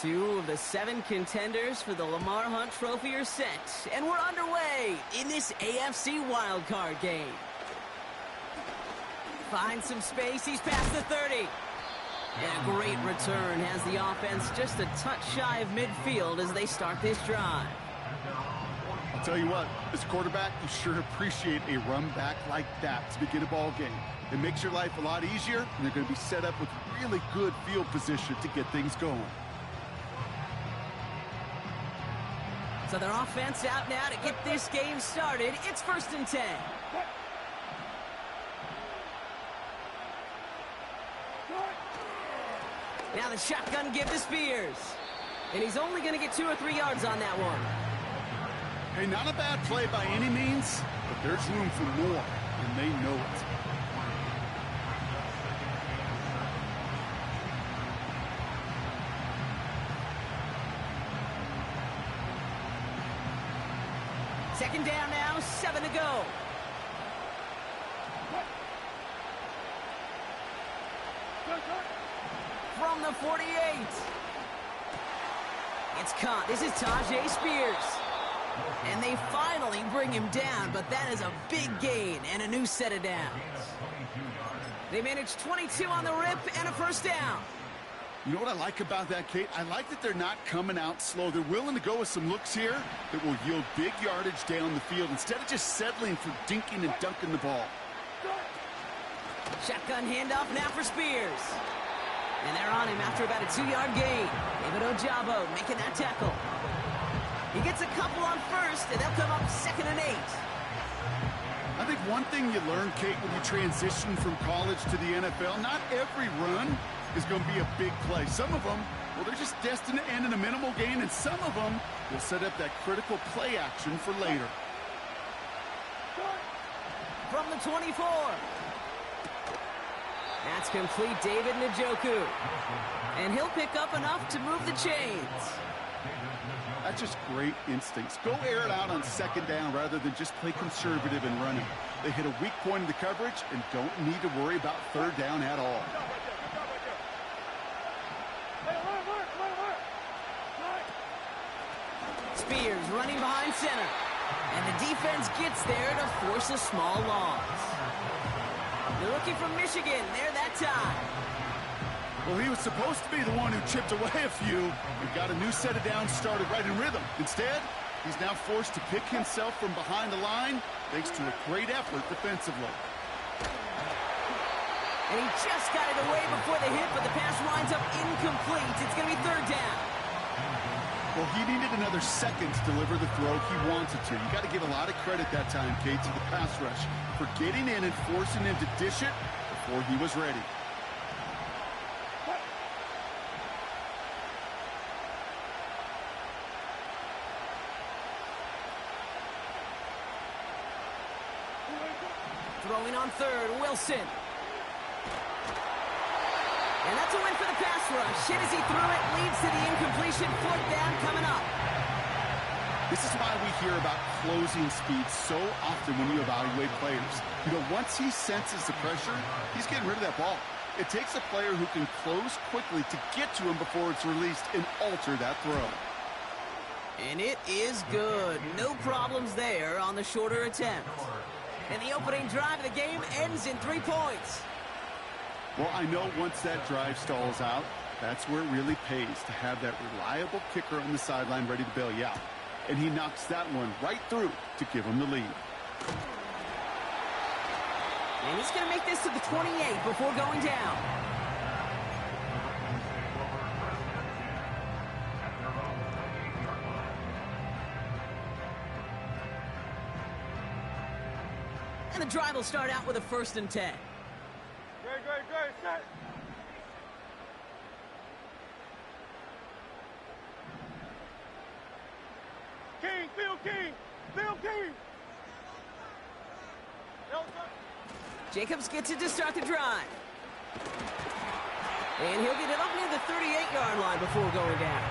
2 of the 7 contenders for the Lamar Hunt Trophy are set, and we're underway in this AFC wildcard game. Finds some space, he's past the 30. And a great return has the offense just a touch shy of midfield as they start this drive. I'll tell you what, as a quarterback, you sure appreciate a run back like that to begin a ball game. It makes your life a lot easier, and they're going to be set up with really good field position to get things going. So their offense out now to get this game started. It's 1st and 10. Now the shotgun give to Spears. And he's only going to get 2 or 3 yards on that one. Hey, not a bad play by any means, but there's room for more, and they know it. Second down now, 7 to go. From the 48. It's caught. This is Tajay Spears. And they finally bring him down, but that is a big gain and a new set of downs. They managed 22 on the rip and a 1st down. You know what I like about that, Kate? I like that they're not coming out slow. They're willing to go with some looks here that will yield big yardage down the field instead of just settling for dinking and dunking the ball. Shotgun handoff now for Spears. And they're on him after about a 2-yard gain. David Ojabo making that tackle. He gets a couple on 1st, and they'll come up 2nd and 8. I think one thing you learn, Kate, when you transition from college to the NFL, not every run is going to be a big play. Some of them, well, they're just destined to end in a minimal gain, and some of them will set up that critical play action for later. From the 24. That's complete, David Njoku. And he'll pick up enough to move the chains. That's just great instincts. Go air it out on 2nd down rather than just play conservative and running. They hit a weak point in the coverage and don't need to worry about 3rd down at all. Spears running behind center. And the defense gets there to force a small loss. The rookie from Michigan there that time. Well, he was supposed to be the one who chipped away a few and got a new set of downs started right in rhythm. Instead, he's now forced to pick himself from behind the line thanks to a great effort defensively. And he just got it away before the hit, but the pass winds up incomplete. It's going to be 3rd down. Well, he needed another second to deliver the throw he wanted to. You got to give a lot of credit that time, Kate, to the pass rush for getting in and forcing him to dish it before he was ready. Throwing on 3rd, Wilson. And that's a win for the pass rush. Hit as he threw it, leads to the incompletion. 4th down coming up. This is why we hear about closing speed so often when you evaluate players. You know, once he senses the pressure, he's getting rid of that ball. It takes a player who can close quickly to get to him before it's released and alter that throw. And it is good. No problems there on the shorter attempt. And the opening drive of the game ends in 3 points. Well, I know once that drive stalls out, that's where it really pays to have that reliable kicker on the sideline ready to bail you out. And he knocks that one right through to give him the lead. And he's going to make this to the 28 before going down. And the drive will start out with a 1st and 10. Great, set. King. Jacobs gets it to start the drive. And he'll get it up near the 38-yard line before going down.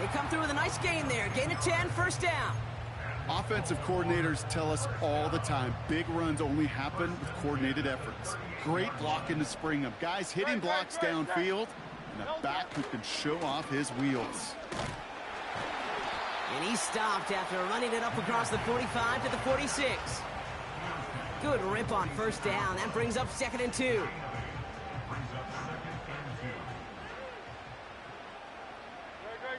They come through with a nice gain there. Gain of 10, 1st down. Offensive coordinators tell us all the time, big runs only happen with coordinated efforts. Great blocking to spring them. Guys hitting blocks downfield, And a back who can show off his wheels. And he stopped after running it up across the 45 to the 46. Good rip on first down. That brings up 2nd and 2.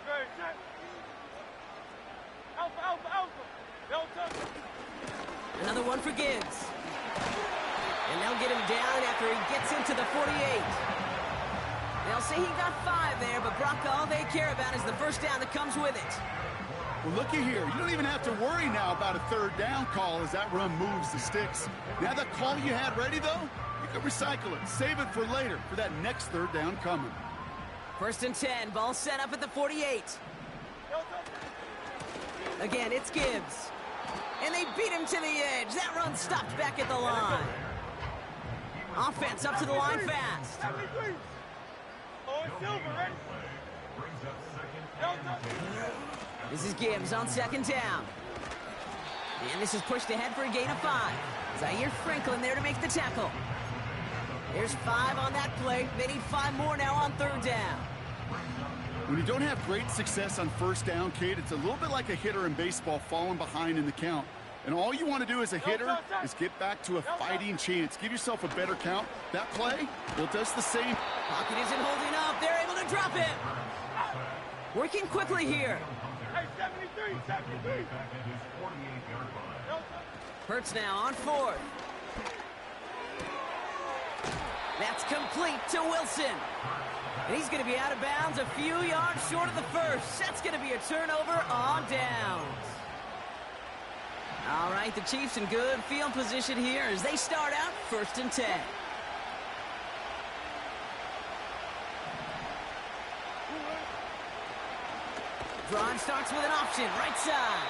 Great, set. Alpha. Delta. Another one for Gibbs. And they'll get him down after he gets into the 48. They'll say he got 5 there, but Brock, all they care about is the first down that comes with it. Well, looky here. You don't even have to worry now about a 3rd down call as that run moves the sticks. Now that call you had ready, though, you can recycle it. Save it for later for that next 3rd down coming. 1st and 10. Ball set up at the 48. Again, it's Gibbs. And they beat him to the edge. That run stopped back at the line. Offense up to the line fast. Oh, it's Silver, ready? Delta. This is Gibbs on 2nd down. And this is pushed ahead for a gain of 5. Zaire Franklin there to make the tackle. There's 5 on that play. They need 5 more now on 3rd down. When you don't have great success on 1st down, Kate, it's a little bit like a hitter in baseball falling behind in the count. And all you want to do as a hitter is get back to a fighting chance. Give yourself a better count. That play, well, does the same. Pocket isn't holding up. They're able to drop it. Working quickly here. Hey, 73. Hurts now on 4th. That's complete to Wilson. And he's going to be out of bounds a few yards short of the first. That's going to be a turnover on downs. All right, the Chiefs in good field position here as they start out 1st and 10. Drive starts with an option, right side.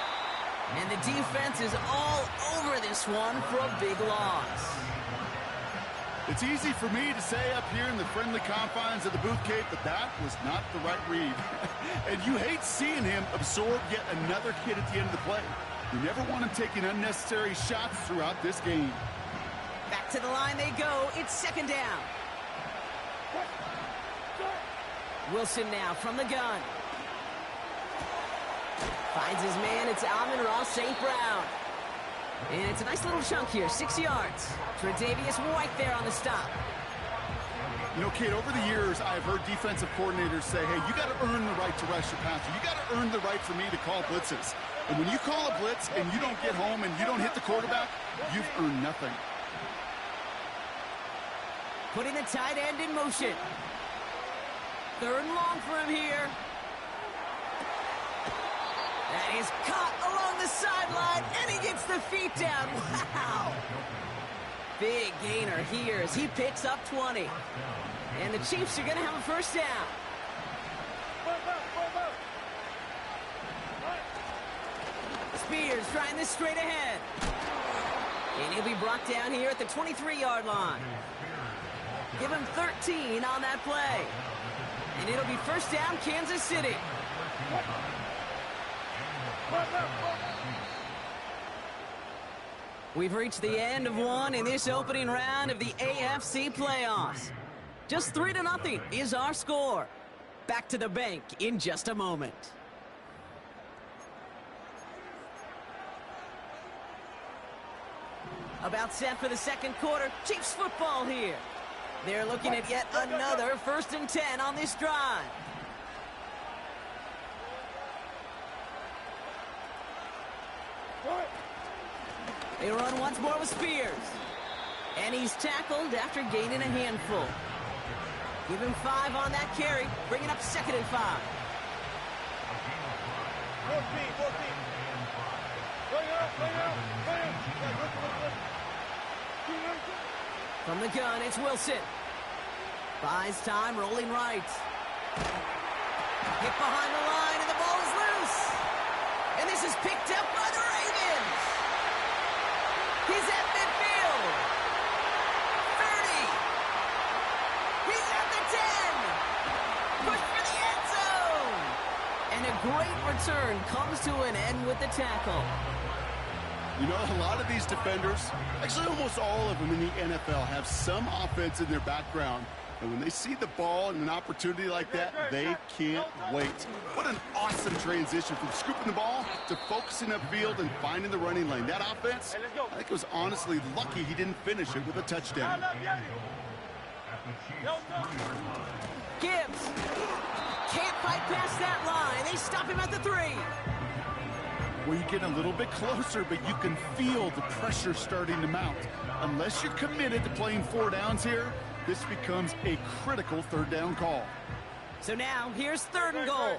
And the defense is all over this one for a big loss. It's easy for me to say up here in the friendly confines of the booth, Kate, but that was not the right read. And you hate seeing him absorb yet another hit at the end of the play. You never want him taking unnecessary shots throughout this game. Back to the line they go. It's 2nd down. Wilson now from the gun. Finds his man. It's Amon-Ra St. Brown. And it's a nice little chunk here, 6 yards. Tre'Davious White there on the stop. You know, Kate, over the years, I've heard defensive coordinators say, hey, you got to earn the right to rush your passer. You got to earn the right for me to call blitzes. And when you call a blitz and you don't get home and you don't hit the quarterback, you've earned nothing. Putting the tight end in motion. 3rd and long for him here. That is caught along the sideline, and he gets the feet down. Wow! Big gainer here as he picks up 20. And the Chiefs are going to have a 1st down. Spears trying this straight ahead. And he'll be brought down here at the 23-yard line. Give him 13 on that play. And it'll be 1st down, Kansas City. We've reached the end of one in this opening round of the AFC playoffs. Just 3-0 is our score. Back to the bank in just a moment. About set for the 2nd quarter. Chiefs football here. They're looking at yet another 1st and 10 on this drive. They run once more with Spears. And he's tackled after gaining a handful. Give him 5 on that carry, bringing up 2nd and 5. 14. From the gun, it's Wilson. Buys time, rolling right. Hit behind the line, and the ball is loose. And this is picked up by the Ravens. He's at midfield. 30. He's at the 10. Push for the end zone. And a great return comes to an end with the tackle. You know, a lot of these defenders, actually almost all of them in the NFL, have some offense in their background. And when they see the ball and an opportunity like that, they can't wait. What an awesome transition from scooping the ball to focusing upfield and finding the running lane. That offense, I think it was honestly lucky he didn't finish it with a touchdown. Gibbs can't fight past that line. They stop him at the 3. Well, you get a little bit closer, but you can feel the pressure starting to mount. Unless you're committed to playing 4 downs here, this becomes a critical 3rd down call. So now, here's 3rd and goal.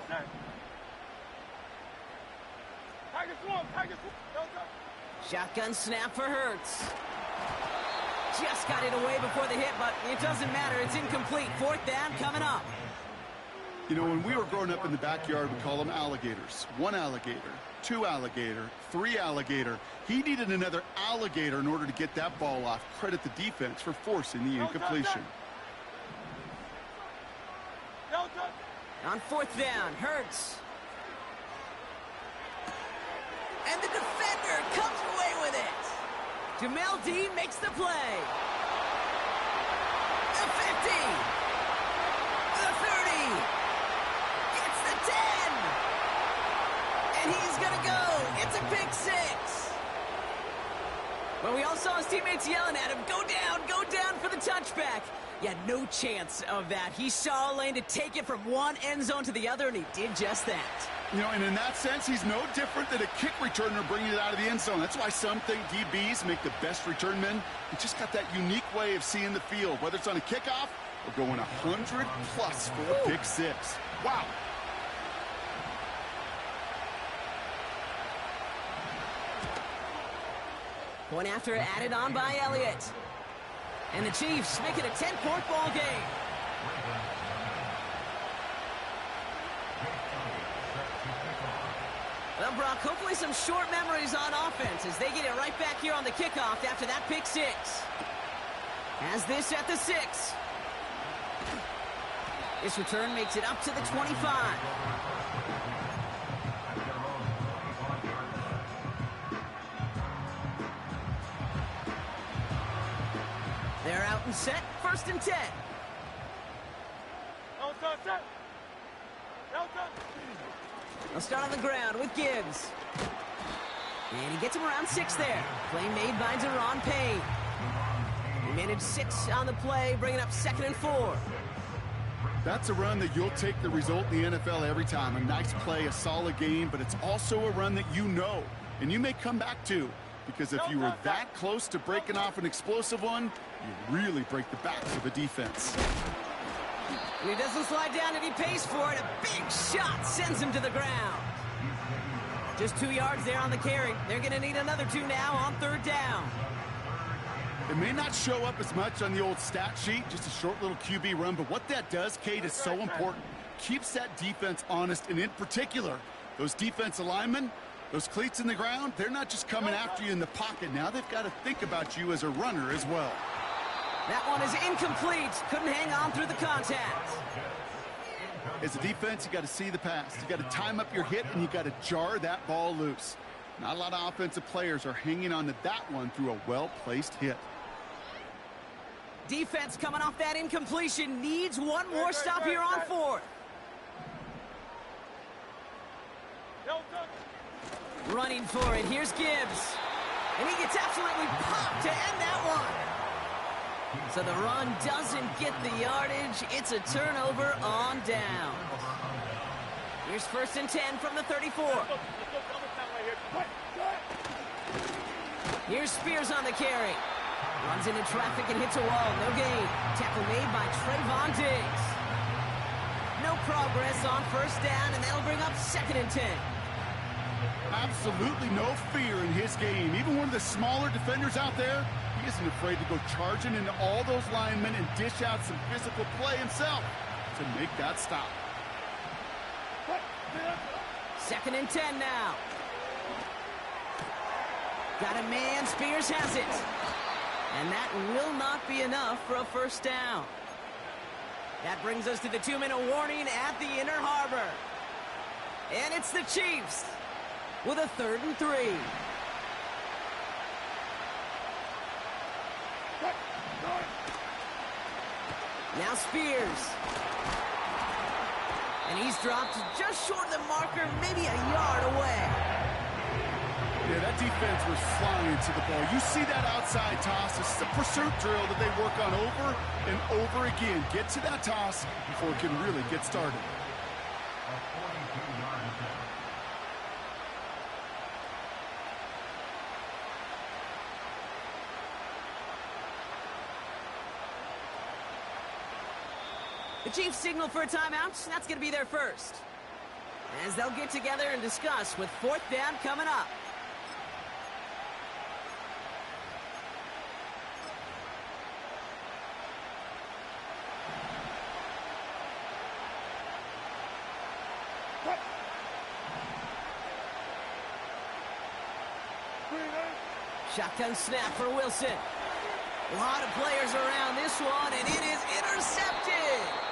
Shotgun snap for Hurts. Just got it away before the hit, but it doesn't matter. It's incomplete. 4th down coming up. You know, when we were growing up in the backyard, we call them alligators. 1 alligator, 2 alligator, 3 alligator. He needed another alligator in order to get that ball off. Credit the defense for forcing the incompletion. On 4th down, Hurts. And the defender comes away with it. Jamel Dean makes the play. The 50. The 30. Gets the 10. And he's going to go. It's a pick 6. Well, we all saw his teammates yelling at him, go down for the touchback. Yeah, no chance of that. He saw a lane to take it from one end zone to the other, and he did just that. You know, and in that sense, he's no different than a kick returner bringing it out of the end zone. That's why some think DBs make the best return men. He just got that unique way of seeing the field, whether it's on a kickoff or going 100+ for a pick 6. Wow. Point after added on by Elliott. And the Chiefs make it a 10-point ball game. Well, Brock, hopefully some short memories on offense as they get it right back here on the kickoff after that pick 6. Has this at the 6. This return makes it up to the 25. They're out and set, 1st and 10. They'll start on the ground with Gibbs. And he gets him around 6 there. Play made by Deron Payne. He managed 6 on the play, bringing up 2nd and 4. That's a run that you'll take the result in the NFL every time. A nice play, a solid game, but it's also a run that you know, and you may come back to. Because if you were that close to breaking off an explosive one, you really break the backs of a defense. And he doesn't slide down and he pays for it. A big shot sends him to the ground. Just 2 yards there on the carry. They're going to need another 2 now on 3rd down. It may not show up as much on the old stat sheet, just a short little QB run, but what that does, Kate, is so important. Keeps that defense honest, and in particular, those defensive linemen, those cleats in the ground, they're not just coming after you in the pocket. Now they've got to think about you as a runner as well. That one is incomplete. Couldn't hang on through the contact. As a defense, you got to see the pass. You got to time up your hit, and you got to jar that ball loose. Not a lot of offensive players are hanging on to that one through a well-placed hit. Defense coming off that incompletion needs one more stop here on 4th. Running for it. Here's Gibbs. And he gets absolutely popped to end that one. So the run doesn't get the yardage. It's a turnover on down. Here's 1st and 10 from the 34. Here's Spears on the carry. Runs into traffic and hits a wall. No gain. Tackle made by Trayvon Diggs. No progress on 1st down, and that'll bring up 2nd and 10. Absolutely no fear in his game. Even one of the smaller defenders out there, he isn't afraid to go charging into all those linemen and dish out some physical play himself to make that stop. 2nd and 10 now. Got a man. Spears has it. And that will not be enough for a 1st down. That brings us to the 2-minute warning at the inner harbor. And it's the Chiefs with a 3rd and 3. Now Spears. And he's dropped just short of the marker, maybe a yard away. Yeah, that defense was flying to the ball. You see that outside toss. This is a pursuit drill that they work on over and over again. Get to that toss before it can really get started. The Chiefs signal for a timeout. That's going to be their first, as they'll get together and discuss with fourth down coming up. Shotgun snap for Wilson. A lot of players around this one, and it is intercepted.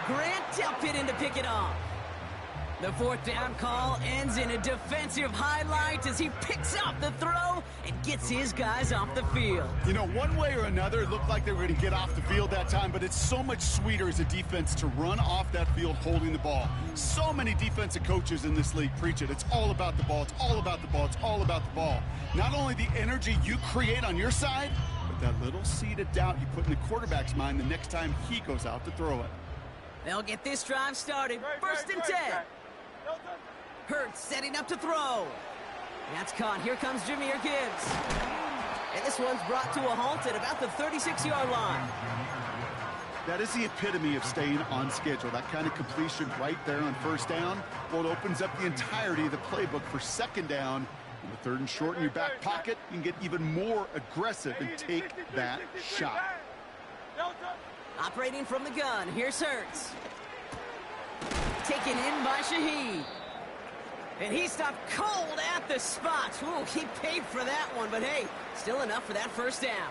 Grant tucked it in to pick it off. The fourth down call ends in a defensive highlight as he picks up the throw and gets his guys off the field. You know, one way or another, it looked like they were going to get off the field that time, but it's so much sweeter as a defense to run off that field holding the ball. So many defensive coaches in this league preach it. It's all about the ball. It's all about the ball. It's all about the ball. Not only the energy you create on your side, but that little seed of doubt you put in the quarterback's mind the next time he goes out to throw it. They'll get this drive started. First and 10. Hurts setting up to throw. That's caught. Here comes Jahmyr Gibbs. And this one's brought to a halt at about the 36-yard line. That is the epitome of staying on schedule. That kind of completion right there on first down. Well, it opens up the entirety of the playbook for second down. On the third and short in your back pocket, you can get even more aggressive and take that shot. Operating from the gun, here's Hurts. Taken in by Shaheed. And he stopped cold at the spot. Ooh, he paid for that one, but hey, still enough for that first down.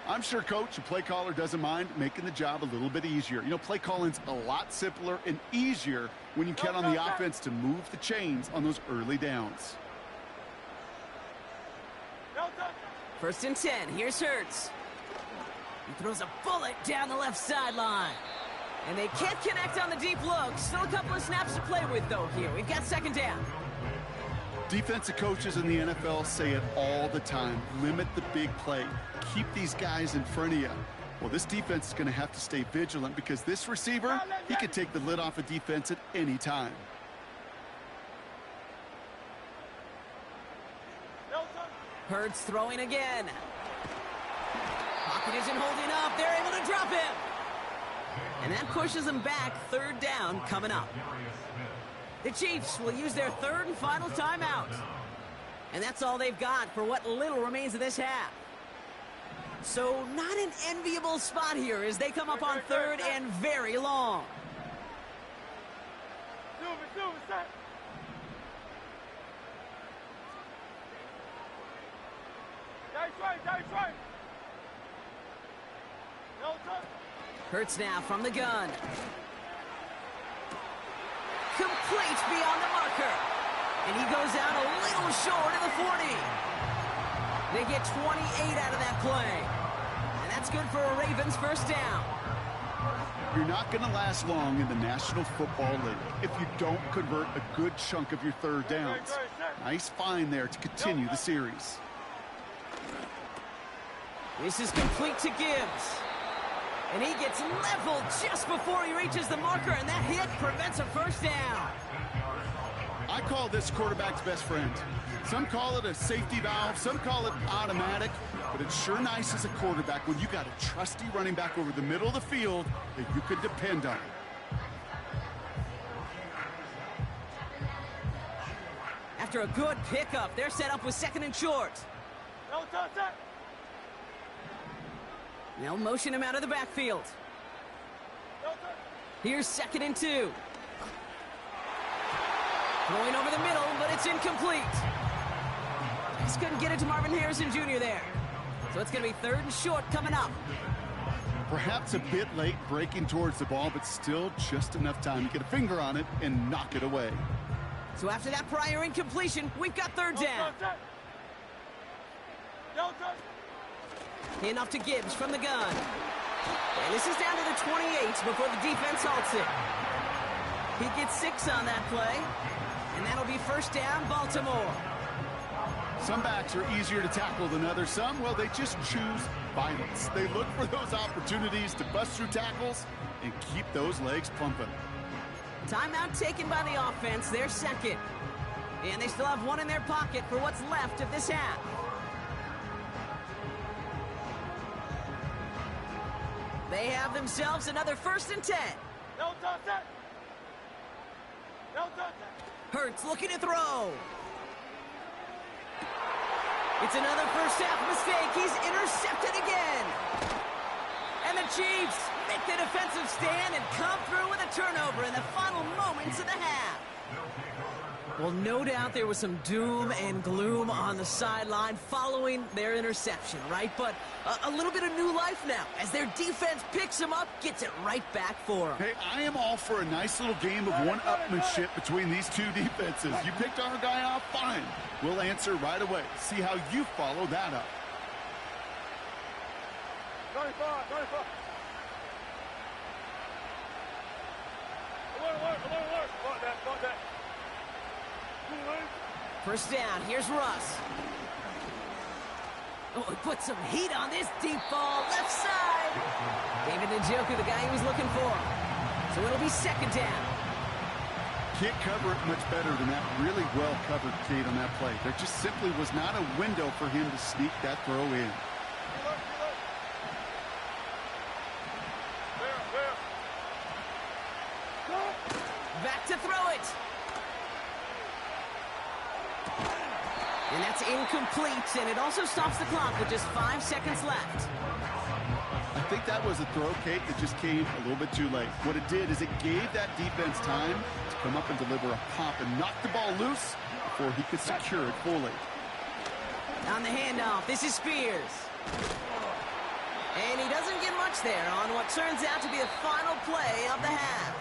I'm sure coach, the play caller, doesn't mind making the job a little bit easier. You know, play calling's a lot simpler and easier when you count on the offense to move the chains on those early downs. First and 10, here's Hurts. He throws a bullet down the left sideline. And they can't connect on the deep look. Still a couple of snaps to play with, though, here. We've got second down. Defensive coaches in the NFL say it all the time. Limit the big play. Keep these guys in front of you. Well, this defense is going to have to stay vigilant because this receiver, he can take the lid off a defense at any time. Hurts throwing again. Pocket isn't holding up. They're able to drop him. And that pushes them back. Third down coming up. The Chiefs will use their third and final timeout. And that's all they've got for what little remains of this half. So not an enviable spot here as they come up on third and very long. Hurts now from the gun. Complete beyond the marker. And he goes out a little short of the 40. They get 28 out of that play. And that's good for a Ravens first down. You're not going to last long in the National Football League if you don't convert a good chunk of your third downs. Nice find there to continue the series. This is complete to Gibbs. And he gets leveled just before he reaches the marker, and that hit prevents a first down. I call this quarterback's best friend. Some call it a safety valve, some call it automatic, but it's sure nice as a quarterback when you got a trusty running back over the middle of the field that you could depend on. After a good pickup, they're set up with second and short. They'll motion him out of the backfield. Here's second and 2. Going over the middle, but it's incomplete. Just couldn't get it to Marvin Harrison Jr. there. So it's going to be third and short coming up. Perhaps a bit late breaking towards the ball, but still just enough time to get a finger on it and knock it away. So after that prior incompletion, we've got third down. Hand off to Gibbs from the gun. And this is down to the 28 before the defense halts it. He gets 6 on that play, and that'll be first down, Baltimore. Some backs are easier to tackle than others. Some, well, they just choose violence. They look for those opportunities to bust through tackles and keep those legs pumping. Timeout taken by the offense, their second. And they still have one in their pocket for what's left of this half. They have themselves another 1st and 10. No touch that. No touch that. Hurts looking to throw. It's another first half mistake. He's intercepted again. And the Chiefs make the defensive stand and come through with a turnover in the final moments of the half. Well, no doubt there was some doom and gloom on the sideline following their interception, right? But a little bit of new life now as their defense picks them up, gets it right back for them. Hey, I am all for a nice little game of one-upmanship between these two defenses. You picked our guy off, fine. We'll answer right away. See how you follow that up. 25, 25. Alert. Fuck that. First down, here's Russ. Oh, he put some heat on this deep ball, left side. David Njoku, the guy he was looking for. So it'll be second down. Can't cover it much better than that really well-covered Kate on that play. There just simply was not a window for him to sneak that throw in. Back to throw it. And that's incomplete, and it also stops the clock with just 5 seconds left. I think that was a throw, Kate, that just came a little bit too late. What it did is it gave that defense time to come up and deliver a pop and knock the ball loose before he could secure it fully. On the handoff, this is Spears. And he doesn't get much there on what turns out to be the final play of the half.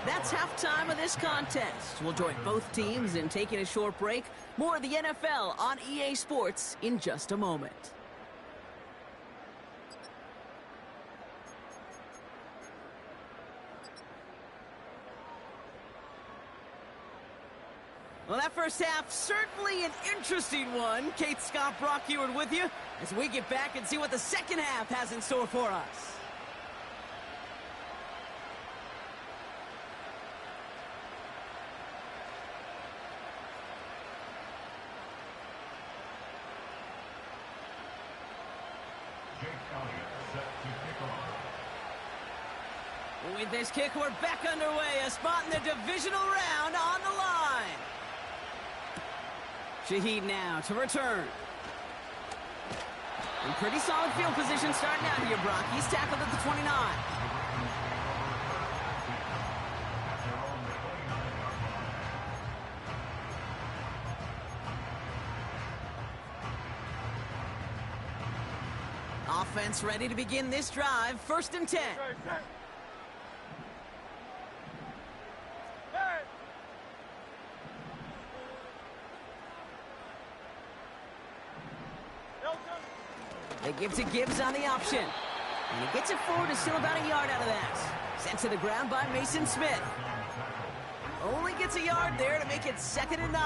That's halftime of this contest. We'll join both teams in taking a short break. More of the NFL on EA Sports in just a moment. Well, that first half, certainly an interesting one. Kate Scott, Brock Ewart with you as we get back and see what the second half has in store for us. With this kick, we're back underway. A spot in the divisional round on the line. Shaheed now to return. In pretty solid field position starting out here, Brock. He's tackled at the 29. Offense ready to begin this drive. 1st and 10. They give to Gibbs on the option. And he gets it forward to still about a yard out of that. Sent to the ground by Mason Smith. Only gets a yard there to make it 2nd and 9.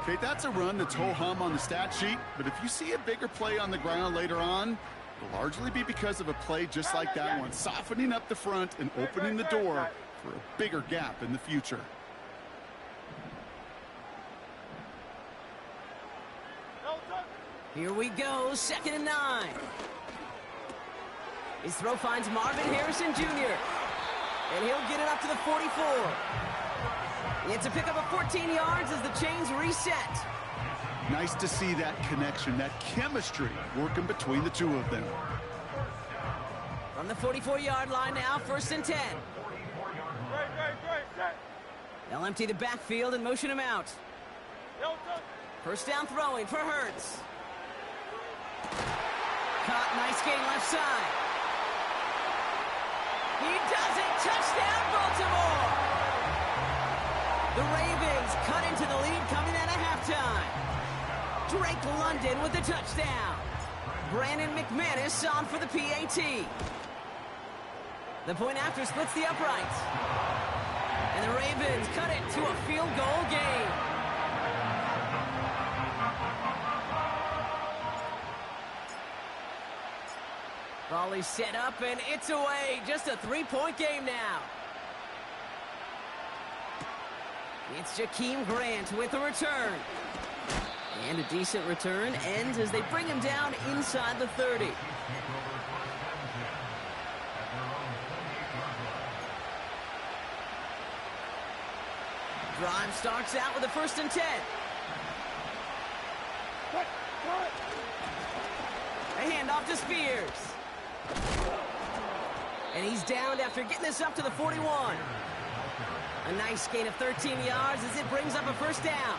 Okay, that's a run that's ho-hum on the stat sheet, but if you see a bigger play on the ground later on, it'll largely be because of a play just like that one, softening up the front and opening the door for a bigger gap in the future. Here we go, 2nd and 9. His throw finds Marvin Harrison Jr. And he'll get it up to the 44. It's a pickup of 14 yards as the chains reset. Nice to see that connection, that chemistry working between the two of them. From the 44-yard line now, 1st and 10. They'll empty the backfield and motion him out. First down throwing for Hurts. Caught, nice gain left side. He does it, touchdown Baltimore! The Ravens cut into the lead coming out of halftime. Drake London with the touchdown. Brandon McManus on for the PAT. The point after splits the uprights. And the Ravens cut it to a field goal game. Volley set up, and it's away. Just a three-point game now. It's Jakeem Grant with a return. And a decent return ends as they bring him down inside the 30. Drive starts out with a 1st and 10. A handoff to Spears. And he's downed after getting this up to the 41. A nice gain of 13 yards as it brings up a 1st down.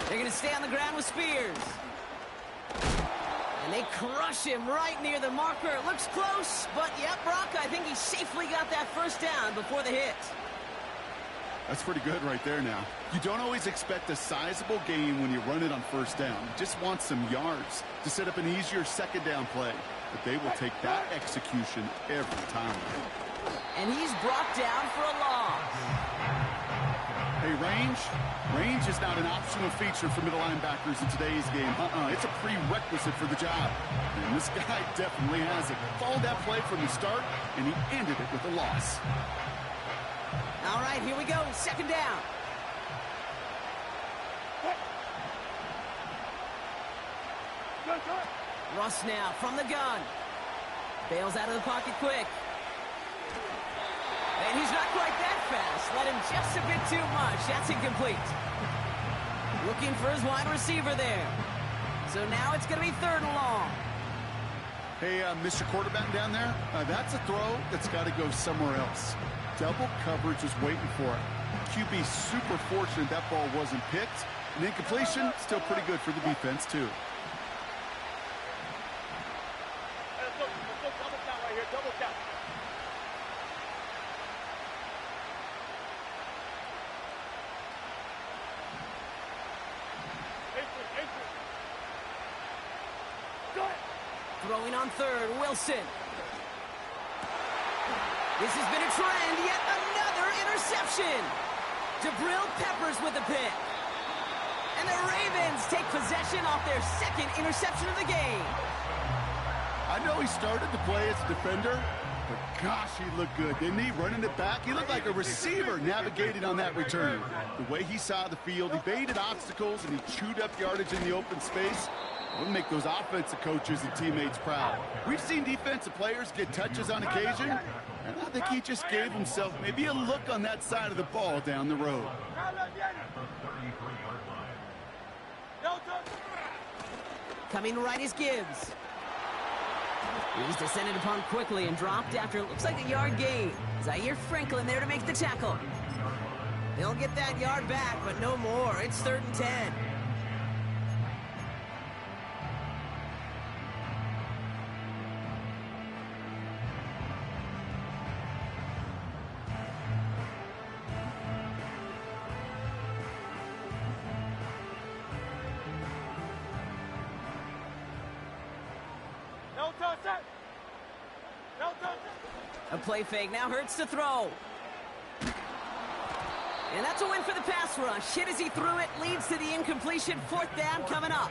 They're going to stay on the ground with Spears. And they crush him right near the marker. Looks close, but yep, Brock, I think he safely got that 1st down before the hit. That's pretty good right there now. You don't always expect a sizable gain when you run it on 1st down. You just want some yards to set up an easier 2nd down play. But they will take that execution every time. And he's brought down for a loss. Hey, range is not an optional feature for middle linebackers in today's game. It's a prerequisite for the job. And this guy definitely has it. Followed that play from the start, and he ended it with a loss. All right, here we go. 2nd down. Russ now from the gun. Bails out of the pocket quick. And he's not quite that fast. Let him just a bit too much. That's incomplete. Looking for his wide receiver there. So now it's going to be 3rd and long. Hey, Mr. Quarterback down there, that's a throw that's got to go somewhere else. Double coverage is waiting for it. QB super fortunate that ball wasn't picked. And incompletion, still pretty good for the defense, too. Double count right here, double count. Throwing on 3rd, Wilson. This has been a trend, yet another interception. Jabril Peppers with the pick. And the Ravens take possession off their 2nd interception of the game. I know he started the play as a defender, but gosh, he looked good, didn't he? Running it back, he looked like a receiver navigating on that return. The way he saw the field, he baited obstacles, and he chewed up yardage in the open space. We'll make those offensive coaches and teammates proud. We've seen defensive players get touches on occasion, and I think he just gave himself maybe a look on that side of the ball down the road. Coming right is Gibbs. He's descended upon quickly and dropped after it looks like a yard gain. Zaire Franklin there to make the tackle. They'll get that yard back, but no more. It's 3rd and 10. A play fake now hurts to throw. And that's a win for the pass rush. Hit as he threw it, leads to the incompletion. 4th down coming up.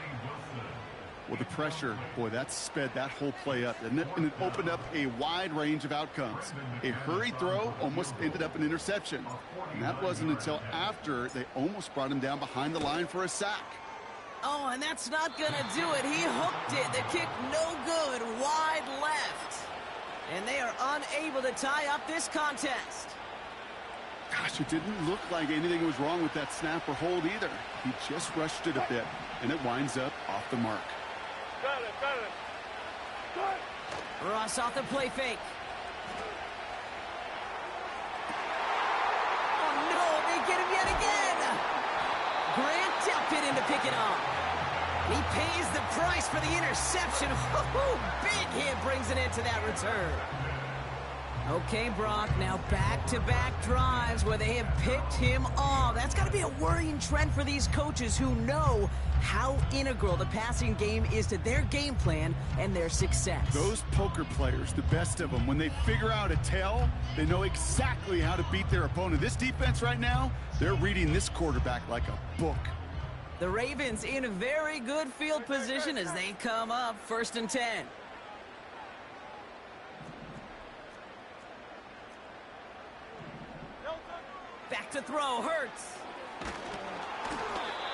Well, the pressure, boy, that sped that whole play up, didn't it? And it opened up a wide range of outcomes. A hurried throw almost ended up an interception. And that wasn't until after they almost brought him down behind the line for a sack. Oh, and that's not going to do it. He hooked it. The kick no good, wide left. And they are unable to tie up this contest. Gosh, it didn't look like anything was wrong with that snap or hold either. He just rushed it a bit, and it winds up off the mark. Ross off the play fake. Oh, no, they get him yet again. Grant tapped it in to pick it up. He pays the price for the interception. Big hit brings it into that return. Okay, Brock, now back-to-back drives where they have picked him off. That's got to be a worrying trend for these coaches who know how integral the passing game is to their game plan and their success. Those poker players, the best of them, when they figure out a tell, they know exactly how to beat their opponent. This defense right now, they're reading this quarterback like a book. The Ravens in a very good field position as they come up 1st and 10. Back to throw, Hurts.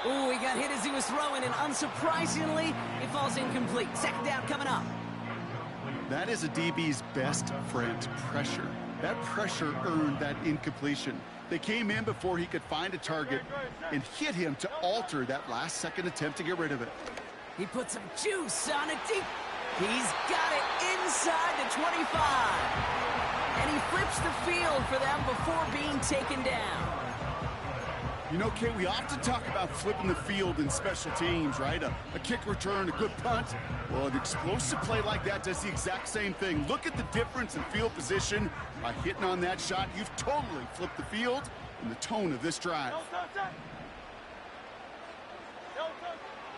Ooh, he got hit as he was throwing, and unsurprisingly, it falls incomplete. 2nd down coming up. That is a DB's best friend, pressure. That pressure earned that incompletion. They came in before he could find a target and hit him to alter that last-second attempt to get rid of it. He put some juice on it deep. He's got it inside the 25. And he flips the field for them before being taken down. You know, Kate, we often talk about flipping the field in special teams, right? A kick return, a good punt. Well, an explosive play like that does the exact same thing. Look at the difference in field position. By hitting on that shot, you've totally flipped the field and the tone of this drive.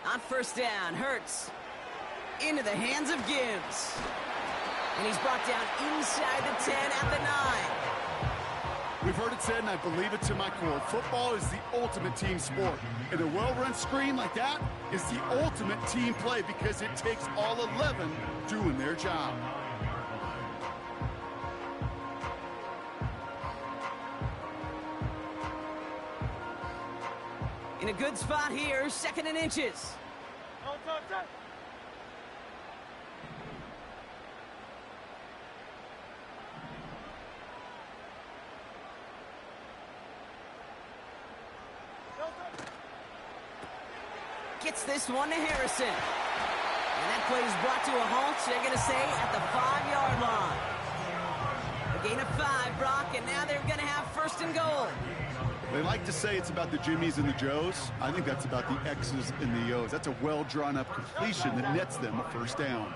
On 1st down, Hurts into the hands of Gibbs. And he's brought down inside the 10 at the 9. We've heard it said, and I believe it to my core, football is the ultimate team sport. And a well-run screen like that is the ultimate team play because it takes all 11 doing their job. In a good spot here, 2nd and inches. Gets this one to Harrison. And that play is brought to a halt, they're going to say, at the 5-yard line. A gain of 5, Brock, and now they're going to have 1st and goal. They like to say it's about the Jimmies and the Joes. I think that's about the X's and the O's. That's a well-drawn-up completion that nets them a 1st down.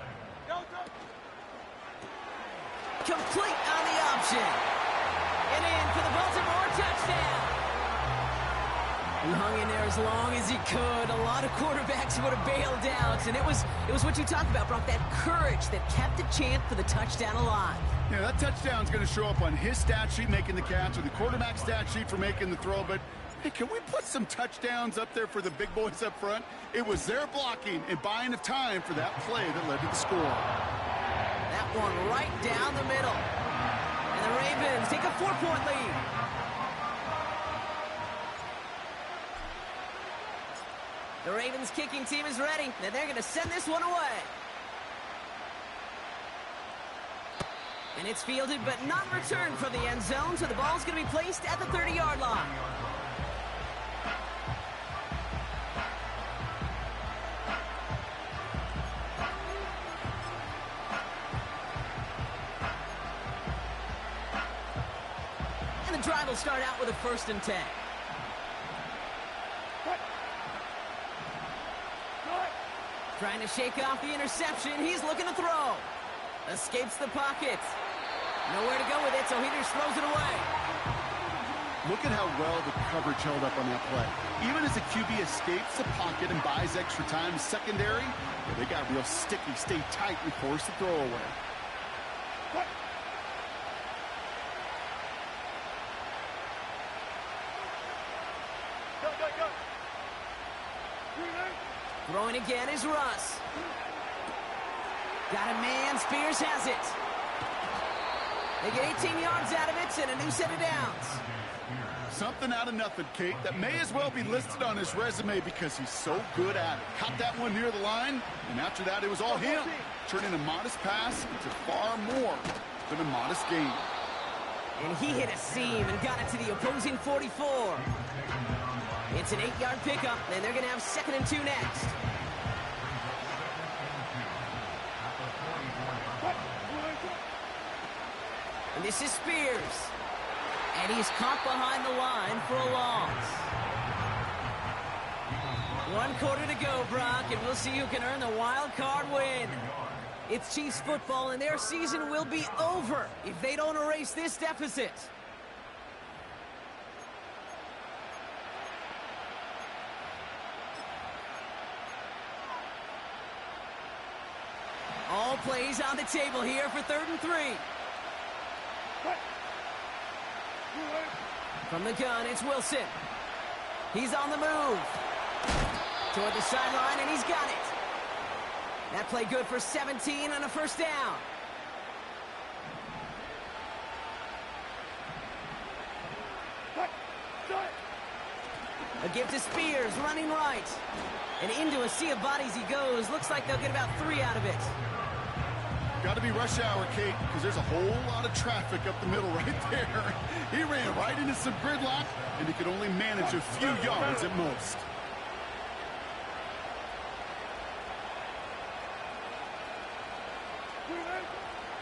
Complete on the option. And in for the Baltimore touchdown. He hung in there as long as he could. A lot of quarterbacks would have bailed out. And it was what you talked about, Brock, that courage that kept the chant for the touchdown alive. Yeah, that touchdown's going to show up on his stat sheet making the catch or the quarterback stat sheet for making the throw. But, hey, can we put some touchdowns up there for the big boys up front? It was their blocking and buying of time for that play that led to the score. That one right down the middle. And the Ravens take a 4-point lead. The Ravens kicking team is ready, and they're going to send this one away. And it's fielded but not returned from the end zone, so the ball's going to be placed at the 30-yard line. And the drive will start out with a 1st and 10. Trying to shake off the interception. He's looking to throw. Escapes the pocket. Nowhere to go with it, so he just throws it away. Look at how well the coverage held up on that play. Even as the QB escapes the pocket and buys extra time secondary, they got real sticky, stay tight, and force the throw away. Throwing again is Russ. Got a man. Spears has it. They get 18 yards out of it and a new set of downs. Something out of nothing, Kate, that may as well be listed on his resume because he's so good at it. Caught that one near the line, and after that it was all him. Turning a modest pass into far more than a modest gain. And he hit a seam and got it to the opposing 44. It's an 8-yard pickup, and they're going to have 2nd and 2 next. And this is Spears. And he's caught behind the line for a loss. 1 quarter to go, Brock, and we'll see who can earn the wild card win. It's Chiefs football, and their season will be over if they don't erase this deficit. All plays on the table here for 3rd and 3. From the gun, it's Wilson. He's on the move. Toward the sideline, and he's got it. That play good for 17 and a first down. A give to Spears, running right. And into a sea of bodies he goes. Looks like they'll get about 3 out of it. Got to be rush hour, Kate, because there's a whole lot of traffic up the middle right there. He ran right into some gridlock, and he could only manage a few yards at most.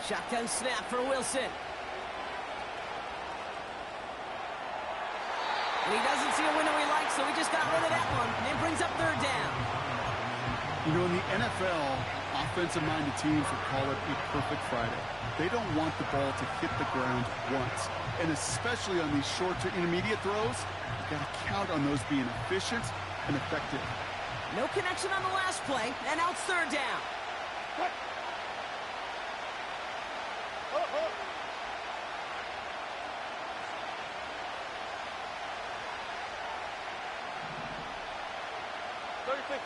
Shotgun snap for Wilson. And he doesn't see a window he likes, so he just got rid of that one. And it brings up 3rd down. You know, in the NFL, offensive-minded teams would call it a perfect Friday. They don't want the ball to hit the ground once. And especially on these short to intermediate throws, you've got to count on those being efficient and effective. No connection on the last play, and now it's 3rd down.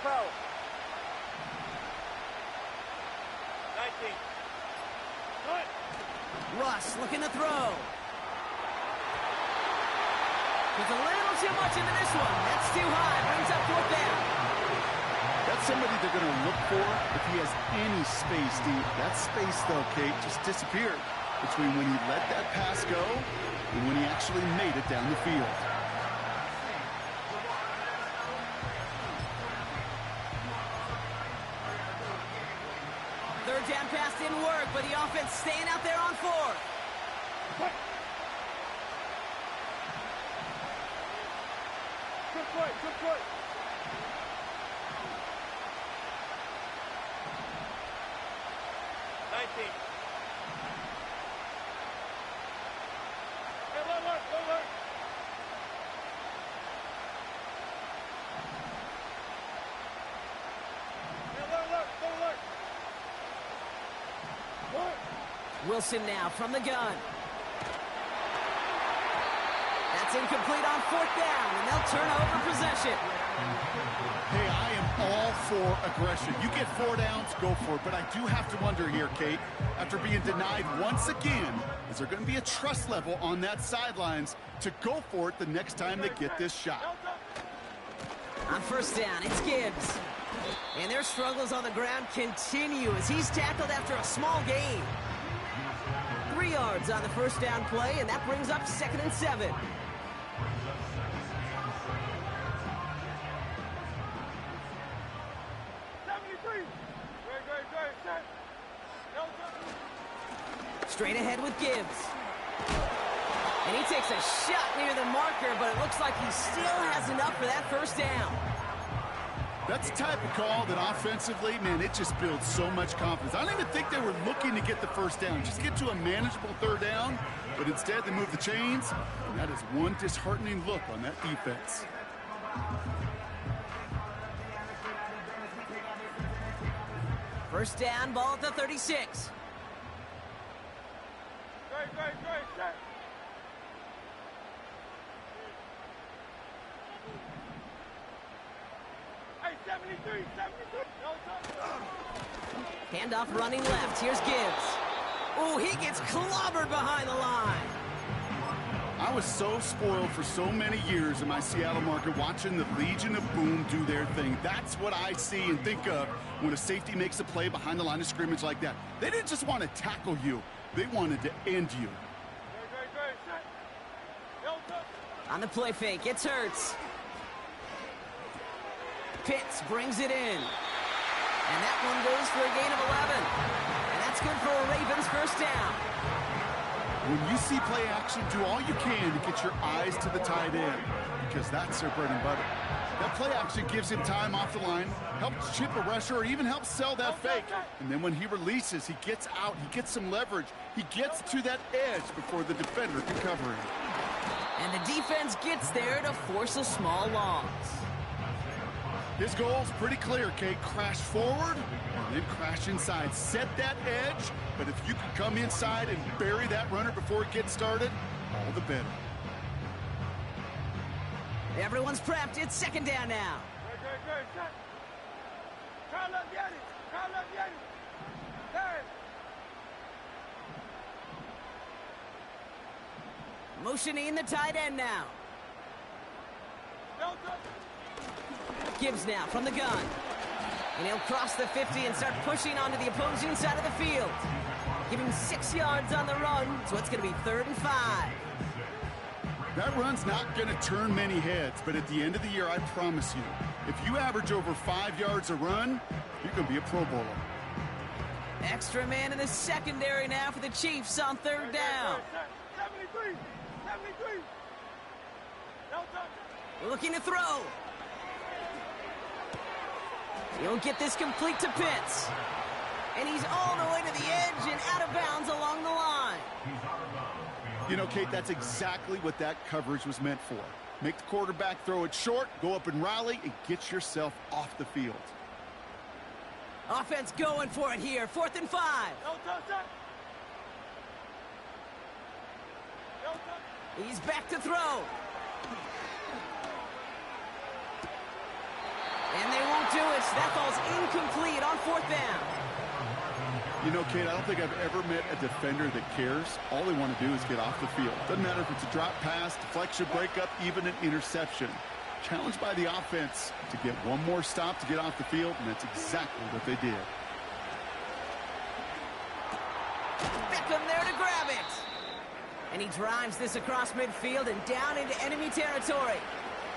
Foul. 19. Russ looking to throw. It's a little too much into this one. That's too high. Brings up 4th down. That's somebody they're going to look for if he has any space, Steve. That space, though, Kate, just disappeared between when he let that pass go and when he actually made it down the field. Third down pass didn't work, but the offense staying out there on 4th. Good play, good play. Wilson now from the gun. That's incomplete on 4th down, and they'll turn over possession. Hey, I am all for aggression. You get 4 downs, go for it. But I do have to wonder here, Kate, after being denied once again, is there going to be a trust level on that sidelines to go for it the next time they get this shot? On 1st down, it's Gibbs. And their struggles on the ground continue as he's tackled after a small gain. 3 yards on the 1st down play, and that brings up 2nd and 7. Straight ahead with Gibbs. And he takes a shot near the marker, but it looks like he still has enough for that 1st down. That's the type of call that offensively, man, it just builds so much confidence. I don't even think they were looking to get the 1st down, just get to a manageable 3rd down, but instead they move the chains, and that is one disheartening look on that defense. First down, ball at the 36. Great. Hey, 73. Handoff running left. Here's Gibbs. Oh, he gets clobbered behind the line. I was so spoiled for so many years in my Seattle market watching the Legion of Boom do their thing. That's what I see and think of when a safety makes a play behind the line of scrimmage like that. They didn't just want to tackle you. They wanted to end you. On the play fake, it's Hurts. Pitts brings it in. And that one goes for a gain of 11. And that's good for a Ravens 1st down. When you see play action, do all you can to get your eyes to the tight end, because that's their bread and butter. That play action gives him time off the line, helps chip a rusher, or even helps sell that fake. And then when he releases, he gets out, he gets some leverage, he gets to that edge before the defender can cover him. And the defense gets there to force a small loss. His goal's pretty clear, Kate. Crash forward and then crash inside. Set that edge, but if you can come inside and bury that runner before it gets started, all the better. Everyone's prepped. It's second down now. Good. Shot. Carl up, get it. There. Motioning the tight end now. Don't touch. Gibbs now from the gun. And he'll cross the 50 and start pushing onto the opposing side of the field. Give him 6 yards on the run, so it's going to be 3rd and 5. That run's not going to turn many heads, but at the end of the year, I promise you, if you average over 5 yards a run, you're going to be a Pro Bowler. Extra man in the secondary now for the Chiefs on 3rd down. 73. Don't touch. Looking to throw. He'll get this complete to Pitts. And he's all the way to the edge and out of bounds along the line. You know, Kate, that's exactly what that coverage was meant for. Make the quarterback throw it short, go up and rally, and get yourself off the field. Offense going for it here. 4th and 5. Don't touch that. Don't touch. He's back to throw. And they won't do it. That ball's incomplete on 4th down. You know, Kate, I don't think I've ever met a defender that cares. All they want to do is get off the field. Doesn't matter if it's a drop pass, deflection, breakup, even an interception. Challenged by the offense to get one more stop to get off the field, and that's exactly what they did. Beckham there to grab it. And he drives this across midfield and down into enemy territory.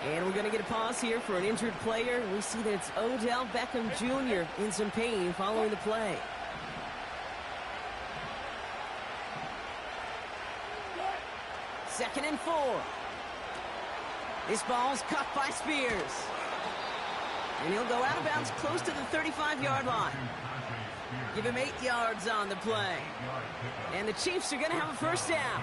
And we're going to get a pause here for an injured player. We see that it's Odell Beckham Jr. in some pain following the play. Second and 4. This ball's cut by Spears. And he'll go out of bounds close to the 35-yard line. Give him 8 yards on the play. And the Chiefs are going to have a 1st down.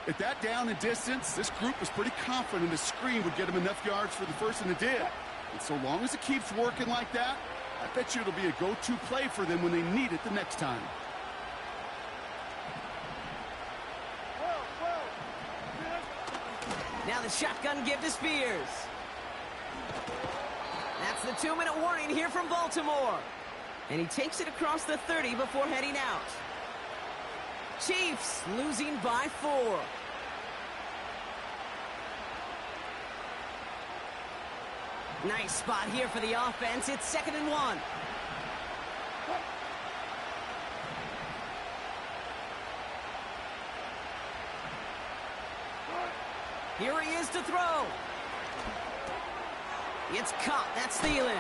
At that down and distance, this group was pretty confident a screen would get them enough yards for the first, and it did. And so long as it keeps working like that, I bet you it'll be a go-to play for them when they need it the next time. Now the shotgun give to Spears. That's the 2-minute warning here from Baltimore. And he takes it across the 30 before heading out. Chiefs losing by 4. Nice spot here for the offense. It's 2nd and 1. Here he is to throw. It's caught. That's Thielen.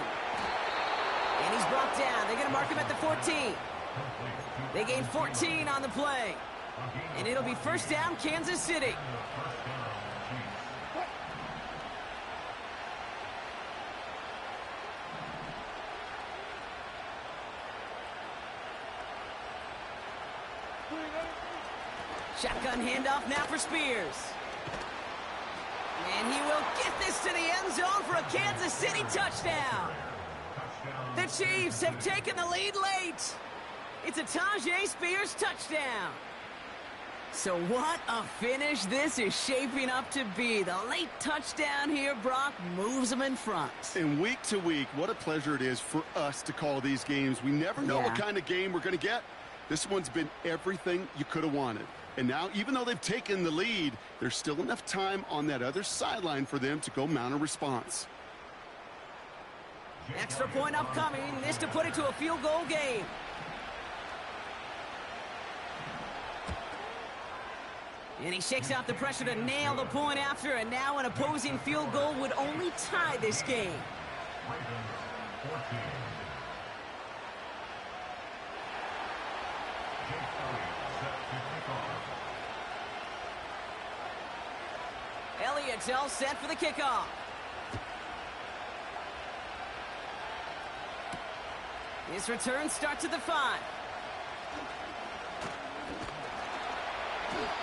And he's brought down. They're going to mark him at the 14. They gain 14 on the play. And it'll be 1st down, Kansas City. Shotgun handoff now for Spears. And he will get this to the end zone for a Kansas City touchdown. The Chiefs have taken the lead late. It's a Tajay Spears touchdown. So what a finish this is shaping up to be. The late touchdown here, Brock, moves them in front. And week to week, what a pleasure it is for us to call these games. We never know what kind of game we're going to get. This one's been everything you could have wanted. And now, even though they've taken the lead, there's still enough time on that other sideline for them to go mount a response. Extra point upcoming. This to put it to a field goal game. And he shakes out the pressure to nail the point after, and now an opposing field goal would only tie this game. Elliott's all set for the kickoff. His return starts at the 5.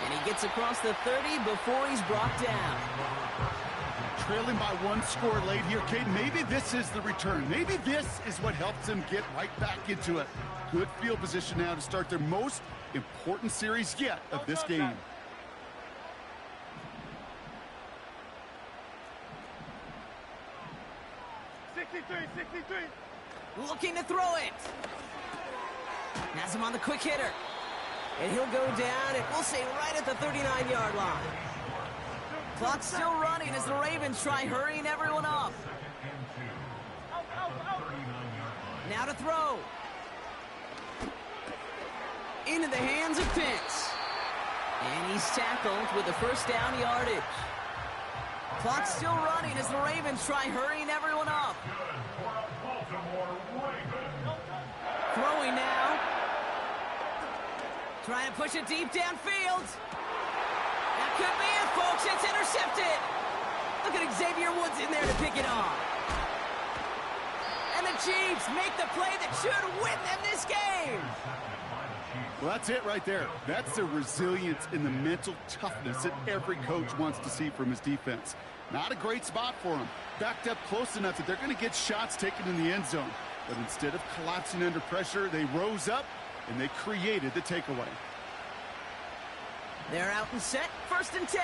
And he gets across the 30 before he's brought down. trailing by one score late here, Kate. Maybe this is the return. Maybe this is what helps them get right back into it. Good field position now to start their most important series yet of this game. Looking to throw it. Has him on the quick hitter. And he'll go down, and we'll say right at the 39-yard line. Clock's still running as the Ravens try hurrying everyone up. Now to throw. Into the hands of Pitts. And he's tackled with the first down yardage. Clock's still running as the Ravens try hurrying everyone up. Throwing now. Trying to push it deep downfield. That could be it, folks. It's intercepted. Look at Xavier Woods in there to pick it off. And the Chiefs make the play that should win them this game. Well, that's it right there. That's the resilience and the mental toughness that every coach wants to see from his defense. Not a great spot for them. Backed up close enough that they're going to get shots taken in the end zone. But instead of collapsing under pressure, they rose up and they created the takeaway. They're out and set. 1st and 10.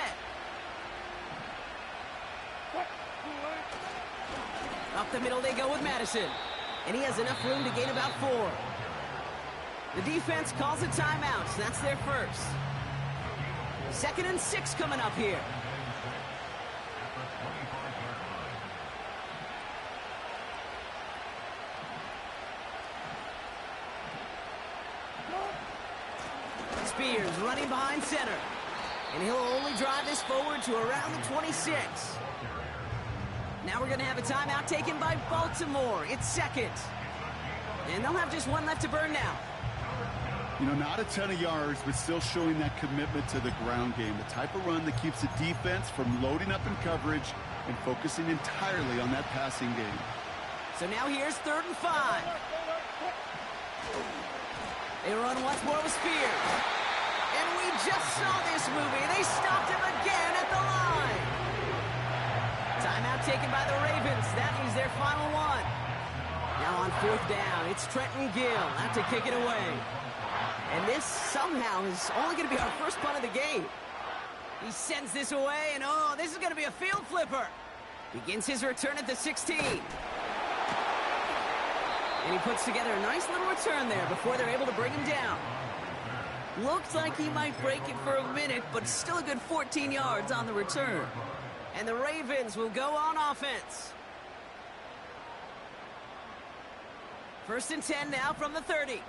Up the middle they go with Madison. And he has enough room to gain about 4. The defense calls a timeout, so that's their first. 2nd and 6 coming up here. Spears running behind center. And he'll only drive this forward to around the 26. Now we're going to have a timeout taken by Baltimore. It's 2nd. And they'll have just 1 left to burn now. You know, not a ton of yards, but still showing that commitment to the ground game. The type of run that keeps the defense from loading up in coverage and focusing entirely on that passing game. So now here's 3rd and 5. They run once more with Spears. And we just saw this movie. They stopped him again at the line. Timeout taken by the Ravens. That means their final one. Now on 4th down, it's Trenton Gill out to kick it away. And this somehow is only going to be our first punt of the game. He sends this away, and oh, this is going to be a field flipper. Begins his return at the 16. And he puts together a nice little return there before they're able to bring him down. Looks like he might break it for a minute, but still a good 14 yards on the return. And the Ravens will go on offense. 1st and 10 now from the 30.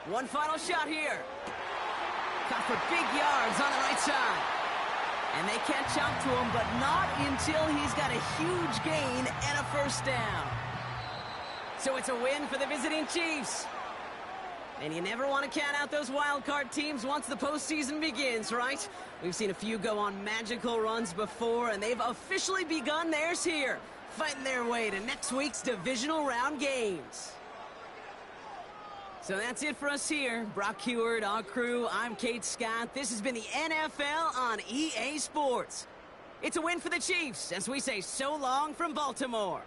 One final shot here. Caught for big yards on the right side. And they catch up to him, but not until he's got a huge gain and a 1st down. So it's a win for the visiting Chiefs. And you never want to count out those wild card teams once the postseason begins, right? We've seen a few go on magical runs before, and they've officially begun theirs here, fighting their way to next week's divisional round games. So that's it for us here. Brock Heward, our crew, I'm Kate Scott. This has been the NFL on EA Sports. It's a win for the Chiefs as we say so long from Baltimore.